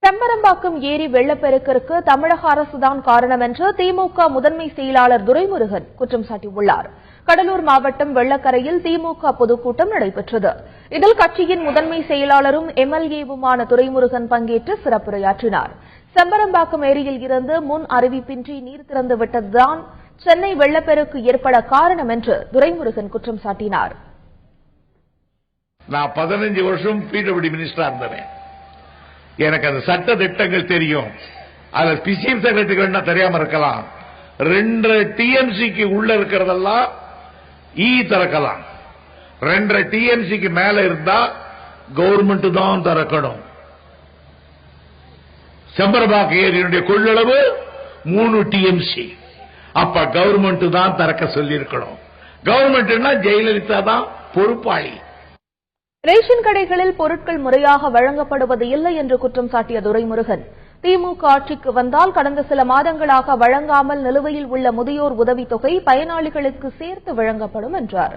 செம்பரம்பாக்கம் ஏரி வெள்ளப்பெருக்கிற்கு தமிழக அரசுதான் காரணம் என்று திமுக முதன்மை செயலாளர் துரைமுருகன் குற்றம் சாட்டியுள்ளார். கடலூர் மாவட்டம் வெள்ளக்கரையில் திமுக பொதுக்கூட்டம் நடைபெற்றது. இதில் கட்சியின் முதன்மை செயலாளரும் எம்எல்ஏவுமான துரைமுருகன் பங்கேற்று சிறப்புரையாற்றினார். செம்பரம்பாக்கம் ஏரியில் இருந்து முன் அறிவிப்பின்றி நீர் திறந்து விட்டதுதான் சென்னை வெள்ளப்பெருக்கு ஏற்பட காரணம் என்று துரைமுருகன் குற்றம் சாட்டினார். நான் 15 வருஷம் பிடபிள்யூடி மினிஸ்டரா இருந்தேன். எனக்கு அந்த சட்ட திட்டங்கள் தெரியும். அது சீஃப் செக்ரட்டரி தெரியாம இருக்கலாம். 2 டிஎம்சிக்கு உள்ள இருக்கிறதெல்லாம் திறக்கலாம். 2 டிஎம்சிக்கு மேல இருந்தா கவர்மெண்ட் தான் திறக்கணும். செம்பரம்பாக்கம் ஏரியினுடைய கொள்ளளவு 3 டிஎம்சி. அப்ப கவர்மெண்ட் தான் திறக்க சொல்லி இருக்கணும். கவர்மெண்ட்னா ஜெயலலிதா தான் பொறுப்பாளி. ரேஷன் கடைகளில் பொருட்கள் முறையாக வழங்கப்படுவது இல்லை என்று குற்றம் சாட்டிய துரைமுருகன், திமுக ஆட்சிக்கு வந்தால் கடந்த சில மாதங்களாக வழங்காமல் நிலுவையில் உள்ள முதியோர் உதவித்தொகை பயனாளிகளுக்கு சேர்த்து வழங்கப்படும் என்றார்.